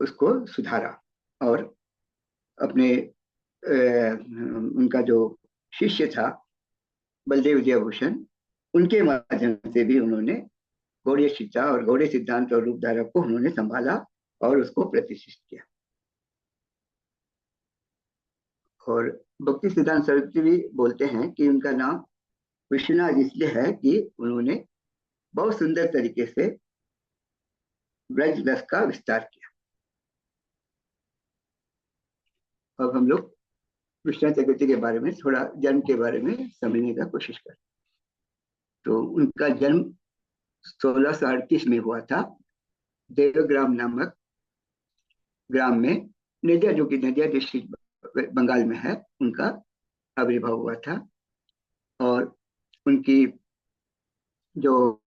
उसको सुधारा और अपने उनका जो शिष्य था बलदेव विजयभूषण, उनके माध्यम से भी उन्होंने गौड़ीय शिक्षा और गौड़ीय सिद्धांत और रूपधारा को उन्होंने संभाला और उसको प्रतिष्ठित किया। और भक्ति सिद्धांत सरस्वती भी बोलते हैं कि उनका नाम विश्वनाथ इसलिए है कि उन्होंने बहुत सुंदर तरीके से ब्रज रस का विस्तार किया। अब हम लोग विश्वनाथ चक्रवर्ती के बारे में थोड़ा जन्म के बारे में समझने का कोशिश करें। तो उनका जन्म 1638 में हुआ था। देवग्राम नामक ग्राम में, नदिया जो कि नदिया डिस्ट्रिक्ट बंगाल में है, उनका आविर्भाव हुआ था। और उनकी जो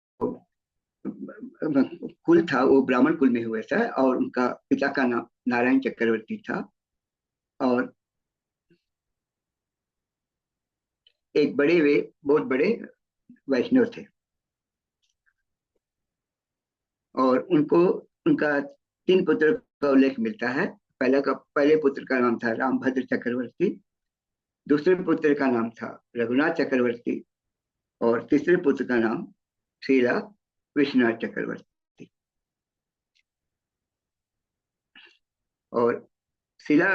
कुल था वो ब्राह्मण कुल में हुआ था और उनका पिता का नाम नारायण चक्रवर्ती था और एक बड़े वे बहुत बड़े वैष्णव थे। और उनको उनका 3 पुत्र का उल्लेख मिलता है। पहले पुत्र का नाम था रामभद्र चक्रवर्ती, दूसरे पुत्र का नाम था रघुनाथ चक्रवर्ती और तीसरे पुत्र का नाम श्रीला विश्वनाथ चक्रवर्ती। और शिला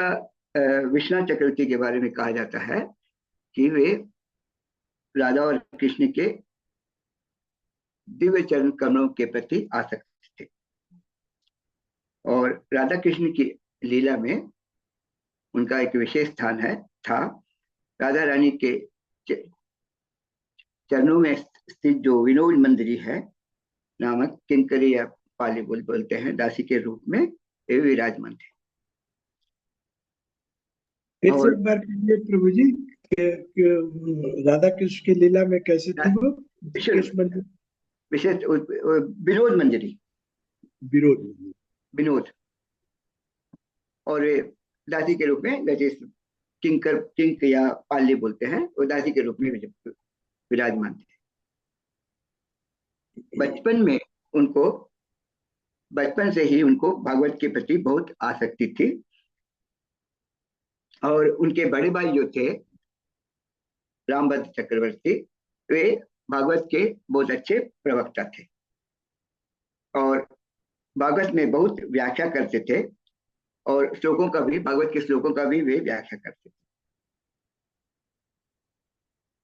विश्वनाथ चक्रवर्ती के बारे में कहा जाता है कि वे राधा और कृष्ण के दिव्य चरण कमलों के प्रति आसक्त थे और राधा कृष्ण की लीला में उनका एक विशेष स्थान था। राधा रानी के चरणों में स्थित जो विनोद मंदिरी है नामक किंकरी या पाली बोलते हैं, दासी के रूप में वे विराजमान थे। फिर से एक बार कहिए प्रभु जी, राधा कृष्ण की लीला में कैसे थी वो? विशेष विनोद मंजरी, विनोद, और दासी के रूप में, जैसे किंक या पाली बोलते हैं, वो दासी के रूप में विराजमान थे। बचपन से ही उनको भागवत के प्रति बहुत आसक्ति थी और उनके बड़े भाई जो थे रामभद्र चक्रवर्ती, वे भागवत के बहुत अच्छे प्रवक्ता थे और भागवत में बहुत व्याख्या करते थे और श्लोकों का भी, भागवत के श्लोकों का भी वे व्याख्या करते थे।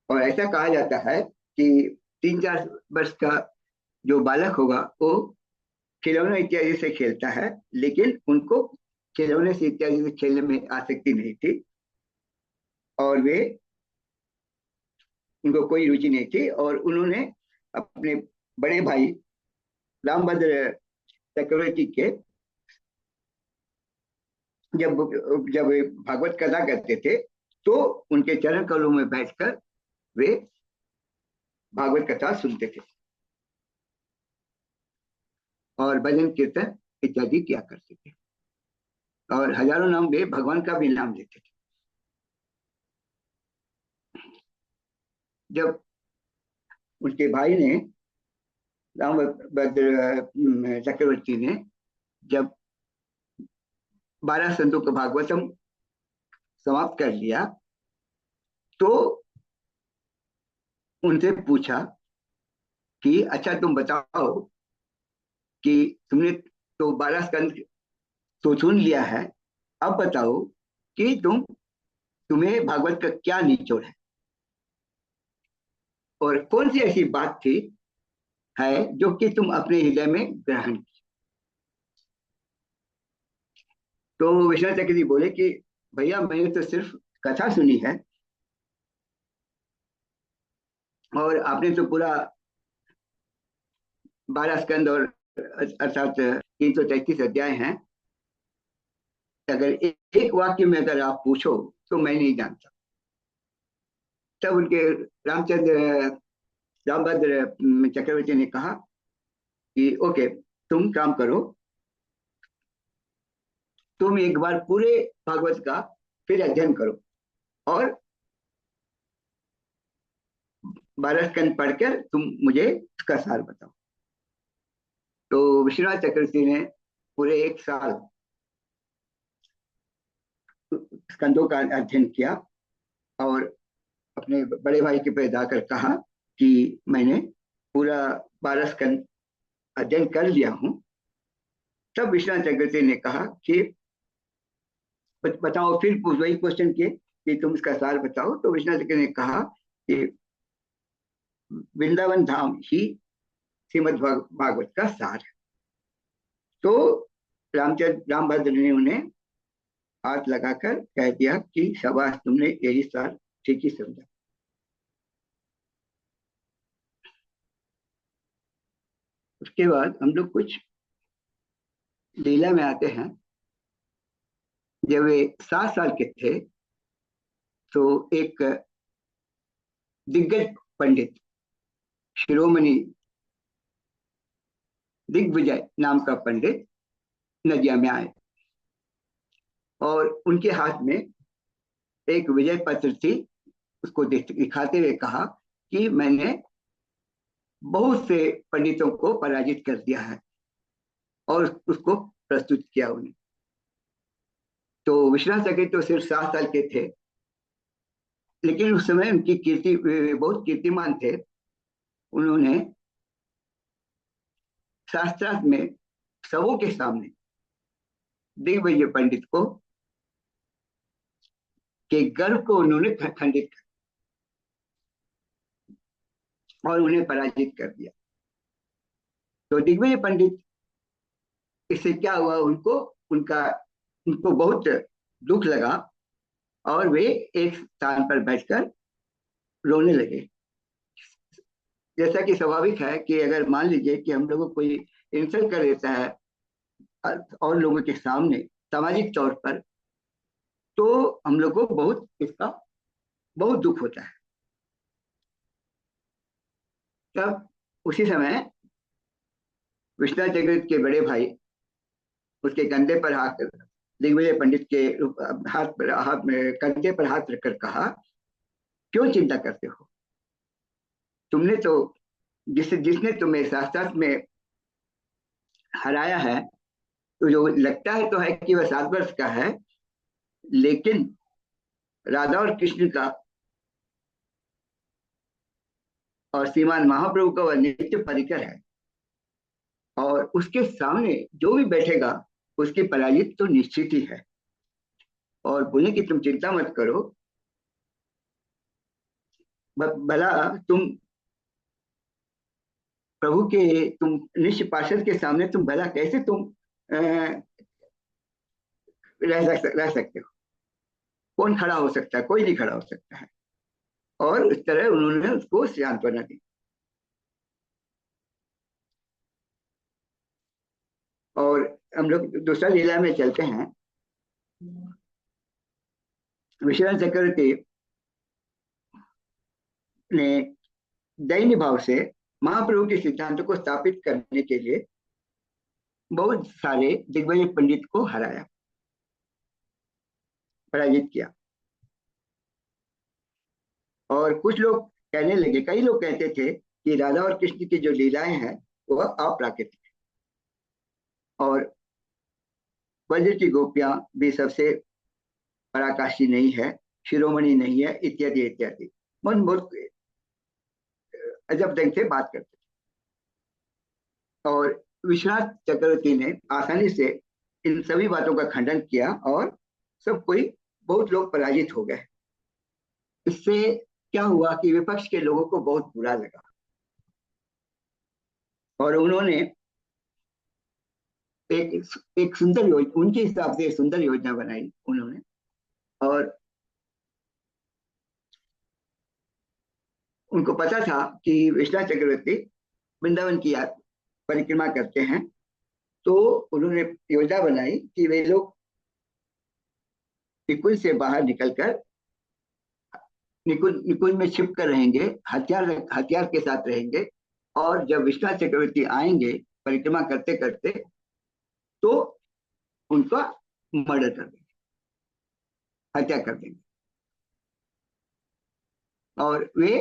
और ऐसा कहा जाता है कि 3-4 वर्ष का जो बालक होगा वो खिलौने इत्यादि से खेलता है, लेकिन उनको खिलौने से इत्यादि से खेलने में आसक्ति नहीं थी और उनको कोई रुचि नहीं थी। और उन्होंने अपने बड़े भाई रामभद्र चक्रवर्ती के जब वे भागवत कथा करते थे तो उनके चरण कमलों में बैठकर वे भागवत कथा सुनते थे और भजन कीर्तन इत्यादि किया करते थे और हजारों नाम वे भगवान का भी नाम लेते थे। जब उनके भाई ने, रामभद्र चक्रवर्ती ने, जब 12 संतों का भागवतम समाप्त कर लिया तो उनसे पूछा कि अच्छा तुम बताओ कि तुमने तो 12 स्कंद तो सुन लिया है, अब बताओ कि तुम्हें भागवत का क्या निचोड़ है और कौन सी ऐसी बात थी है जो कि तुम अपने हृदय में ग्रहण की। तो विश्वनाथ चक्रवर्ती बोले कि भैया मैंने तो सिर्फ कथा सुनी है और आपने तो पूरा 12 स्कंद और अर्थात 333 अध्याय हैं, अगर एक वाक्य में अगर आप पूछो तो मैं नहीं जानता। तब उनके रामभद्र चक्रवर्ती ने कहा कि ओके, तुम काम करो, तुम एक बार पूरे भागवत का फिर अध्ययन करो और 12 स्कंद पढ़कर तुम मुझे उसका सार बताओ। तो विश्वनाथ चक्रवर्ती ने पूरे 1 साल स्कंदों का अध्ययन किया और अपने बड़े भाई के पास जाकर कहा कि मैंने पूरा 12 स्कंद अध्ययन कर लिया हूं। तब विश्वनाथ चक्रवर्ती ने कहा कि बताओ, फिर वही क्वेश्चन किए कि तुम इसका सार बताओ। तो विश्वनाथ चक्रवर्ती ने कहा कि वृंदावन धाम ही श्रीमद् भागवत का सार है। तो रामभद्र ने उन्हें हाथ लगाकर कह दिया कि शाबाश, तुमने यही सार ठीक ही समझा। उसके बाद हम लोग कुछ लीला में आते हैं। जब वे 7 साल के थे तो एक दिग्गज पंडित शिरोमणि दिग्विजय नाम का पंडित नदिया में आए और उनके हाथ में एक विजय पत्र थी। उसको दिखाते हुए कहा कि मैंने बहुत से पंडितों को पराजित कर दिया है, और उसको प्रस्तुत किया उन्हें। तो विश्वनाथ चक्रवर्ती तो सिर्फ 7 साल के थे, लेकिन उस समय उनकी कीर्ति, बहुत कीर्तिमान थे। उन्होंने शास्त्रार्थ में सबों के सामने दिग्विजय पंडित को के गर्व को उन्होंने खंडित और उन्हें पराजित कर दिया। तो दिग्विजय पंडित, इससे क्या हुआ, उनको बहुत दुख लगा और वे एक स्थान पर बैठकर रोने लगे। जैसा कि स्वाभाविक है कि अगर मान लीजिए कि हम लोगों को कोई इंसल्ट कर देता है और लोगों के सामने सामाजिक तौर पर, तो हम लोग को इसका बहुत दुख होता है। तब उसी समय विश्वनाथ चक्रवर्ती के बड़े भाई उसके कंधे पर हाथ, दिग्विजय पंडित के हाथ में कंधे पर हाथ रखकर कहा, क्यों चिंता करते हो? तुमने तो जिसने तुम्हें शास्त्रार्थ में हराया है, तो जो लगता है तो है कि वह 7 वर्ष का है, लेकिन राधा और कृष्ण का और श्रीमान महाप्रभु का वह नित्य परिकर है, और उसके सामने जो भी बैठेगा उसकी पराजित तो निश्चित ही है। और बोले कि तुम चिंता मत करो, भला तुम निश्च पार्षद के सामने तुम भला कैसे तुम रह सकते हो? कौन खड़ा हो सकता है? कोई नहीं खड़ा हो सकता है। और इस तरह उन्होंने उसको सांत्वना दी। और हम लोग दूसरा लीला में चलते हैं। विश्वनाथ चक्रवर्ती ने दैन्य भाव से महाप्रभु के सिद्धांतों को स्थापित करने के लिए बहुत सारे दिग्विजय पंडित को हराया, पराजित किया। और कुछ लोग कहने लगे, कई लोग कहते थे कि राधा और कृष्ण की जो लीलाएं हैं वह अप्राकृतिक है, और ब्रज की गोपियां भी सबसे पराकाष्ठी नहीं है, शिरोमणि नहीं है, इत्यादि इत्यादि। मन बहुत अजब ढंग से बात करते थे। और विश्वनाथ चक्रवर्ती ने आसानी से इन सभी बातों का खंडन किया और बहुत लोग पराजित हो गए। इससे क्या हुआ कि विपक्ष के लोगों को बहुत बुरा लगा, और उन्होंने एक सुंदर योजना, उनके हिसाब से सुंदर योजना बनाई उन्होंने। और उनको पता था कि विश्वनाथ चक्रवर्ती वृंदावन की परिक्रमा करते हैं, तो उन्होंने योजना बनाई कि वे लोग निकुंज से बाहर निकलकर निकुंज में छिप कर रहेंगे, हथियार के साथ रहेंगे, और जब विश्वनाथ चक्रवर्ती आएंगे परिक्रमा करते करते, तो उनका मर्डर कर देंगे, हत्या कर देंगे। और वे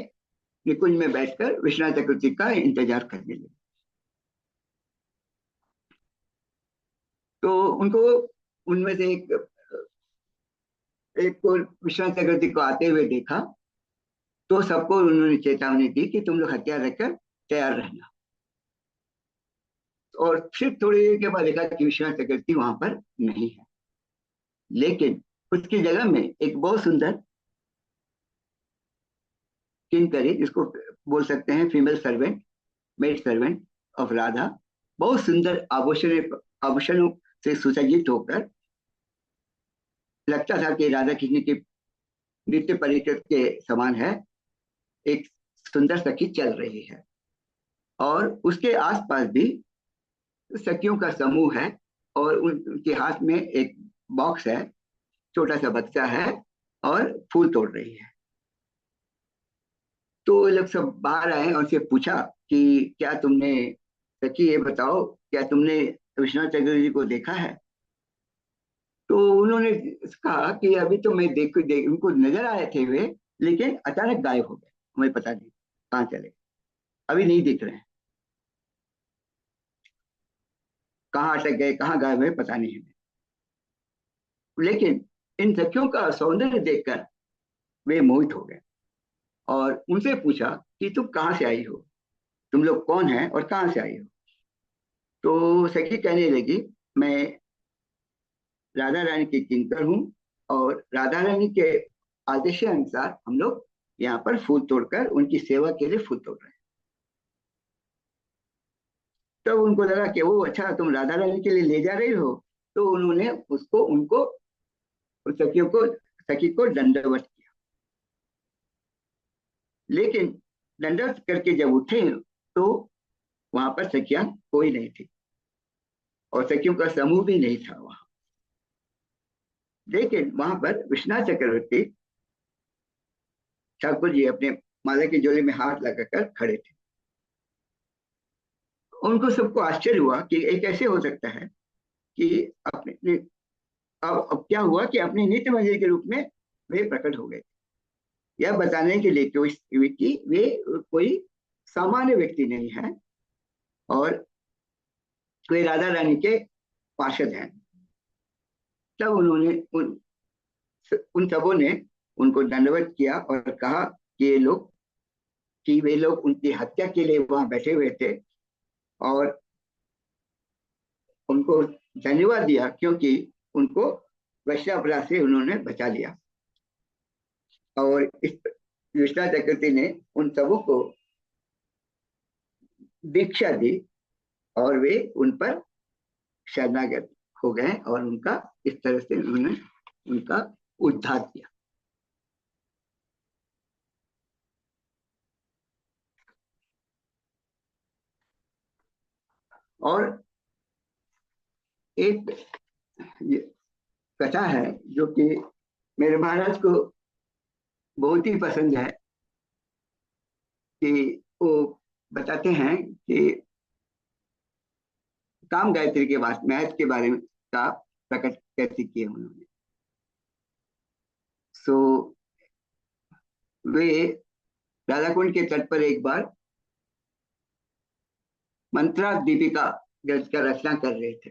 निकुंज में बैठकर विश्वनाथ चक्रवर्ती का इंतजार करने लगे। तो उनको उनमें से एक को विश्वनाथ चक्रवर्ती को आते हुए देखा तो सबको उन्होंने चेतावनी दी कि तुम लोग हथियार रखकर तैयार रहना। और फिर थोड़ी देर के बाद देखा कि विश्वनाथ चक्रवर्ती वहां पर नहीं है, लेकिन उसकी जगह में एक बहुत सुंदर किंकरी, जिसको बोल सकते हैं female servant, maid servant of Radha, बहुत सुंदर आभूषणों से सुसज्जित होकर, लगता था कि राधा कृष्ण की नित्य परिकृत के समान है, एक सुंदर सखी चल रही है। और उसके आसपास भी सखियों का समूह है और उनके हाथ में एक बॉक्स है, छोटा सा बच्चा है और फूल तोड़ रही है। तो ये लोग सब बाहर आए और उनसे पूछा कि क्या तुमने, सखी ये बताओ, क्या तुमने विश्वनाथ चक्रवर्ती जी को देखा है? तो उन्होंने कहा कि अभी तो मैं उनको नजर आए थे वे, लेकिन अचानक गायब हो गए, हमें पता नहीं कहाँ चले, अभी नहीं दिख रहे हैं, कहाँ अटक गए, कहाँ गायब हुए, पता नहीं हमें। लेकिन इन सखियों का सौंदर्य देखकर वे मोहित हो गए और उनसे पूछा कि तुम कहाँ से आई हो, तुम लोग कौन है और कहाँ से आई हो? तो सखी कहने लगी, मैं राधा रानी की किंकर हूँ और राधा रानी के आदेश अनुसार हम लोग यहाँ पर फूल तोड़कर उनकी सेवा के लिए फूल तोड़ रहे हैं। तब तो उनको लगा कि वो अच्छा, तुम राधा रानी के लिए ले जा रही हो। तो उन्होंने उसको उनको सखियों को सखी को दंडवत किया। लेकिन दंडवत करके जब उठे तो वहां पर सखियां कोई नहीं थी और सखियों का समूह भी नहीं था वहां। लेकिन वहां पर विश्वनाथ चक्रवर्ती ठाकुर जी अपने माला की झोली में हाथ लगाकर खड़े थे। उनको सबको आश्चर्य हुआ कि ये कैसे हो सकता है कि अपने, अब क्या हुआ कि अपने नित्य मंदिर के रूप में वे प्रकट हो गए। यह बताने के लिए कि वे कोई सामान्य व्यक्ति नहीं है और वे राधा रानी के पार्षद हैं। तब उन्होंने उन सबों ने उनको दंडवत किया और कहा कि वे लोग उनकी हत्या के लिए वहां बैठे हुए थे और उनको धन्यवाद दिया क्योंकि उनको वैश्यापराध से उन्होंने बचा लिया। और इस विश्वनाथ चक्रवर्ती ने उन सबों को दीक्षा दी और वे उन पर शरणागत हो गए और उनका इस तरह से उन्होंने उनका उद्धार किया। और एक ये कथा है जो कि मेरे महाराज को बहुत ही पसंद है, कि वो बताते हैं कि काम गायत्री के महत्व के बारे में का प्रकट कैसे किए उन्होंने। सो वे राधाकुंड के तट पर एक बार मंत्रा दीपिका का रचना कर रहे थे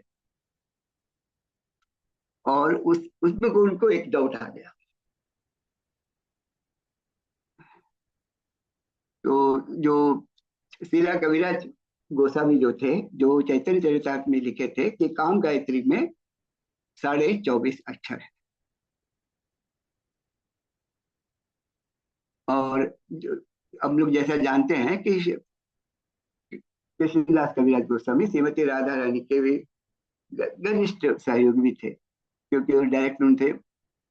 और उसमें उनको एक डाउट आ गया। तो जो शीला कविराज गोस्वामी जो थे, जो चैतन्य चरितार्थ में लिखे थे कि काम गायत्री में 24.5 अक्षर है। और हम लोग जैसा जानते हैं कि कृष्णदास कविराज गोस्वामी श्रीमती राधा रानी के भी घनिष्ठ सहयोगी भी थे, क्योंकि वो डायरेक्ट उनसे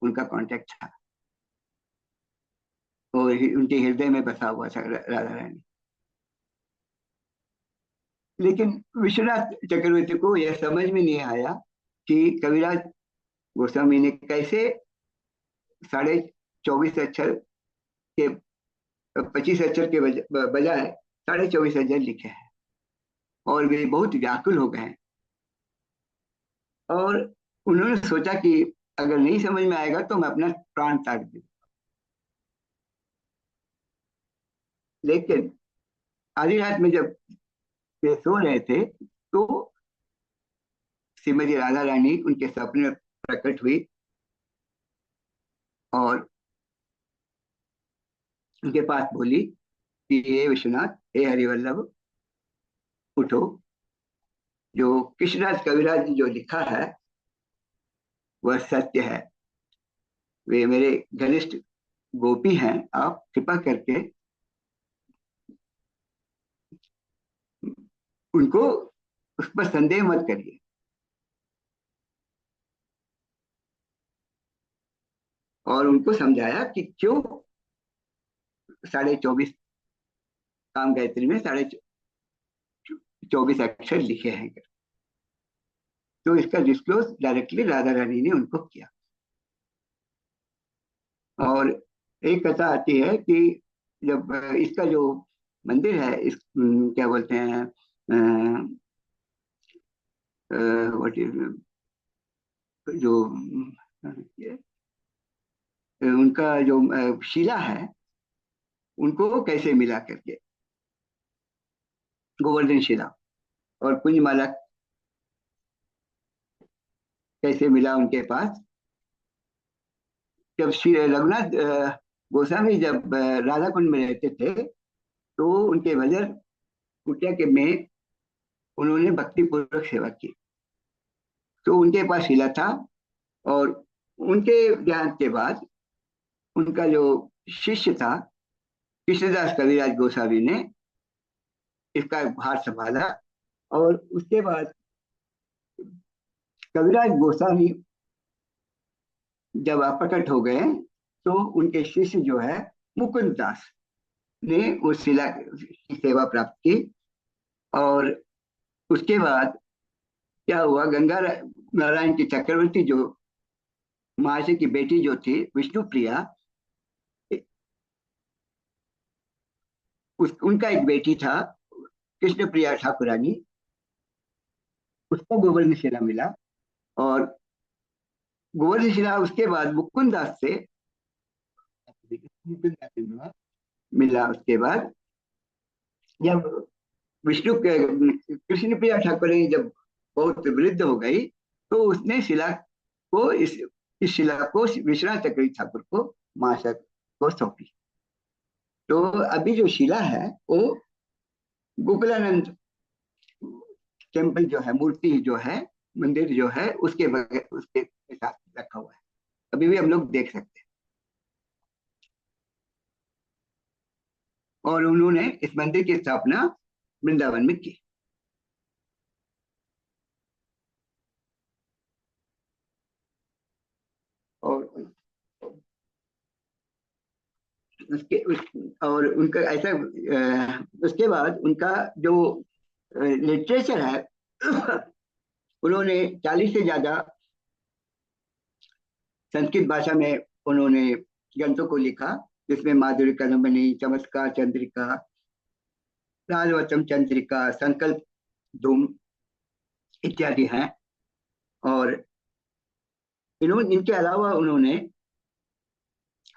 उनका कांटेक्ट था और उनके हृदय में बसा हुआ था राधा रानी। लेकिन विश्वनाथ चक्रवर्ती को यह समझ में नहीं आया कि कविराज गोस्वामी ने कैसे 24.5 अक्षर के 25 अक्षर के बजाय 24.5 लिखे हैं। और वे बहुत व्याकुल हो गए और उन्होंने सोचा कि अगर नहीं समझ में आएगा तो मैं अपना प्राण त्याग दूं। लेकिन आधी रात में जब वे सो रहे थे तो श्रीमती राधा रानी उनके सपने में प्रकट हुई और उनके पास बोली कि हे विश्वनाथ, हे हरिवल्लभ, उठो। जो कृष्णदास कविराज जो लिखा है वह सत्य है। वे मेरे घनिष्ठ गोपी हैं, आप कृपा करके उनको उस पर संदेह मत करिए। और उनको समझाया कि क्यों 24.5 काम गायत्री में 24 अक्षर लिखे हैं। तो इसका डिस्क्लोज डायरेक्टली राधा रानी ने उनको किया। और एक कथा आती है कि जब इसका जो मंदिर है, इस क्या बोलते हैं, व्हाट इज, जो उनका जो शिला है, उनको कैसे मिला करके, गोवर्धन शिला और कुंजमाला कैसे मिला उनके पास। जब श्री रघुनाथ गोस्वामी जब राधा कुंड में रहते थे, तो उनके भजन कुटिया के में उन्होंने भक्ति पूर्वक सेवा की। तो उनके पास शिला था, और उनके देहांत के बाद उनका जो शिष्य था कृष्णदास कविराज गोस्वामी ने इसका भार संभाला। और उसके बाद कविराज गोस्वामी जब प्रकट हो गए, तो उनके शिष्य जो है मुकुंद दास ने उस शिला की सेवा प्राप्त की। और उसके बाद क्या हुआ, गंगा नारायण की चक्रवर्ती जो महर्षि की बेटी जो थी विष्णु प्रिया, उनका एक बेटी था कृष्ण प्रिया ठाकुरानी, उसको गोवर्धन शिला मिला। और गोवर्धन शिला उसके बाद मुकुंद दास से मिला। उसके बाद जब विष्णु के कृष्ण प्रिया ठाकुरानी जब बहुत वृद्ध हो गई, तो उसने शिला को इस शिला को विश्वनाथ चक्रवर्ती ठाकुर को महाशय को सौंपी। तो अभी जो शिला है वो गोकुलानंद टेम्पल जो है, मूर्ति जो है, मंदिर जो है, उसके बगैर उसके साथ रखा हुआ है, अभी भी हम लोग देख सकते हैं। और उन्होंने इस मंदिर की स्थापना वृंदावन में की। और और उनका ऐसा उसके बाद उनका जो लिटरेचर है उन्होंने 40 से ज्यादा संस्कृत भाषा में उन्होंने ग्रंथों को लिखा, जिसमें माधुरी कदम्बनी, चमत्कार चंद्रिका, राजवचम चंद्रिका, संकल्प धूम इत्यादि हैं। और इनके अलावा उन्होंने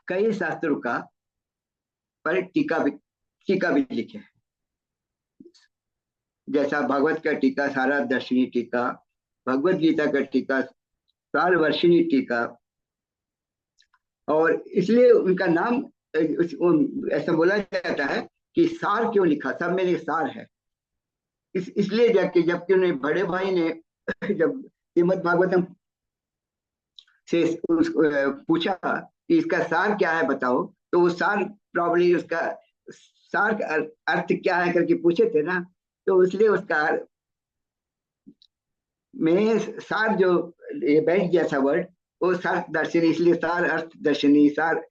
कई शास्त्रों का पर टीका भी लिखे हैं, जैसा भागवत का टीका सारा दर्शनी टीका, भगवत गीता का टीका सार वर्षिणी टीका। और इसलिए उनका नाम ऐसा बोला जाता है कि सार क्यों लिखा, सब में सार है। इसलिए जबकि उन्हें बड़े भाई ने जब श्रीमद भागवतम से पूछा कि इसका सार क्या है बताओ, तो वो सार प्रॉब्ली उसका सार का अर्थ क्या है करके पूछे थे ना, तो इसलिए उसका में सार जो ये बैठ गया था वर्ड, वो सार दर्शनी, इसलिए सार अर्थ दर्शनी, सार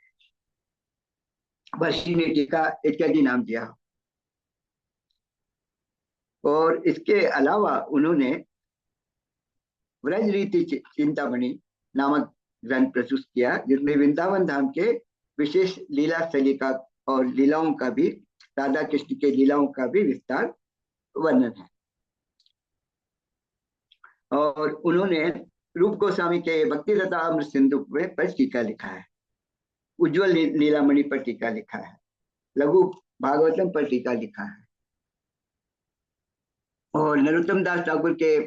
वर्षिणी टीका इत्यादि नाम दिया। और इसके अलावा उन्होंने व्रज रीति चिंतामणि नामक ग्रंथ प्रस्तुत किया, जिसमें वृंदावन धाम के विशेष लीला शैली का और लीलाओं का भी, राधा कृष्ण के लीलाओं का भी विस्तार वर्णन है। और उन्होंने रूप गोस्वामी के भक्ति लता अमृत सिंधु पर टीका लिखा है, उज्जवल लीलामणि पर टीका लिखा है, लघु भागवतम पर टीका लिखा है, और नरोत्तम दास ठाकुर के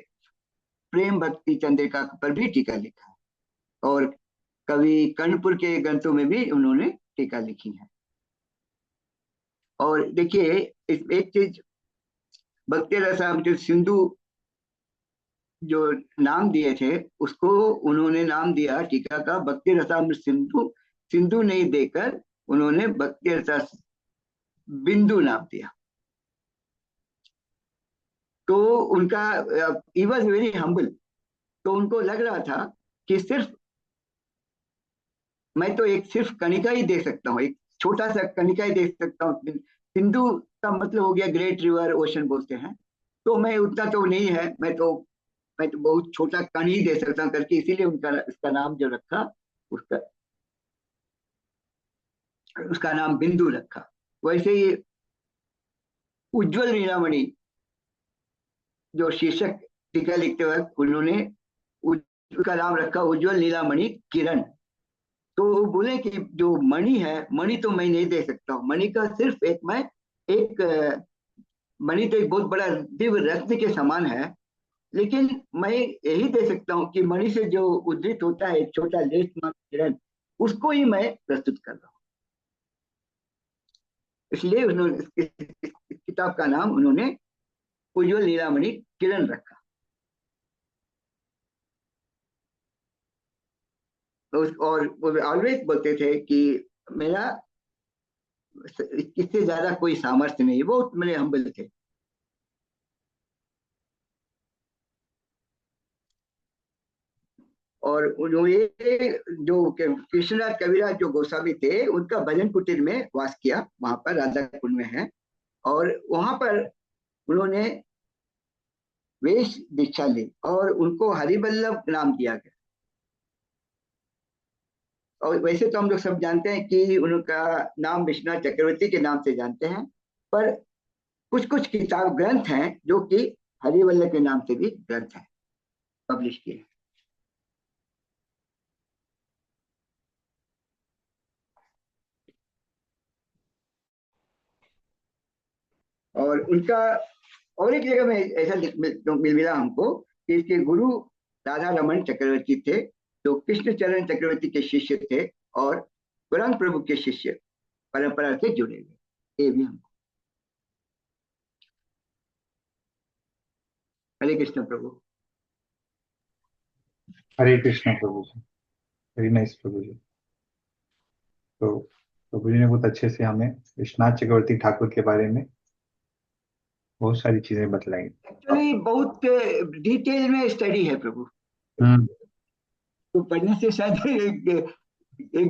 प्रेम भक्ति चंद्रिका पर भी टीका लिखा है। और कवि कर्णपुर के ग्रंथों में भी उन्होंने टीका लिखी है। और देखिए एक चीज, भक्ति रसामृत सिंधु जो नाम दिए थे उसको उन्होंने नाम दिया टीका का भक्ति रसामृत सिंधु। सिंधु नहीं देकर उन्होंने भक्ति रसा बिंदु नाम दिया। तो उनका ही वॉज वेरी हम्बल। तो उनको लग रहा था कि सिर्फ मैं तो एक सिर्फ कणिका ही दे सकता हूँ, एक छोटा सा कणिका ही दे सकता हूँ। सिंधु का मतलब हो गया ग्रेट रिवर, ओशन बोलते हैं। तो मैं उतना तो नहीं है, मैं तो बहुत छोटा कण ही दे सकता हूँ करके, इसीलिए उनका इसका नाम जो रखा उसका उसका नाम बिंदु रखा। वैसे ही उज्जवल नीलामणि जो शीर्षक टीका लिखते वक्त उन्होंने उसका नाम रखा उज्जवल नीलामणि किरण। तो वो बोले कि जो मणि है, मणि तो मैं नहीं दे सकता हूँ, मणि का सिर्फ एक मणि तो एक बहुत बड़ा दिव्य रत्न के समान है, लेकिन मैं यही दे सकता हूँ कि मणि से जो उद्धृत होता है एक छोटा लेश मात्र किरण, उसको ही मैं प्रस्तुत कर रहा हूँ। इसलिए उन्होंने इस किताब का नाम उन्होंने उज्जवल नीलामणि किरण रखा। और वो ऑलवेज बोलते थे कि मेरा इससे ज्यादा कोई सामर्थ्य नहीं, वो मेरे हम्बल थे। और उन्होंने जो कृष्णराज कविराज जो गोस्वामी थे उनका भजन कुटीर में वास किया, वहां पर राधा कुंड में है। और वहां पर उन्होंने वेश दीक्षा ली और उनको हरिवल्लभ नाम दिया गया। और वैसे तो हम लोग सब जानते हैं कि उनका नाम विश्वनाथ चक्रवर्ती के नाम से जानते हैं, पर कुछ कुछ किताब ग्रंथ हैं जो कि हरिवल्लभ के नाम से भी ग्रंथ हैं, पब्लिश किए। और उनका और एक जगह में ऐसा मिल मिला हमको कि इसके गुरु राधा रमन चक्रवर्ती थे, जो कृष्ण चरण चक्रवर्ती के शिष्य थे और गौरांग प्रभु के शिष्य परंपरा से जुड़े हुए। ये भी हमको। हरे कृष्ण प्रभु। हरे कृष्ण प्रभु जी। वेरी नाइस प्रभु जी। तो प्रभु जी ने बहुत अच्छे से हमें विश्वनाथ चक्रवर्ती ठाकुर के बारे में बहुत सारी चीजें बतलाई। एक्चुअली बहुत डिटेल में स्टडी है प्रभु, हम्म। तो पढ़ने से शायद एक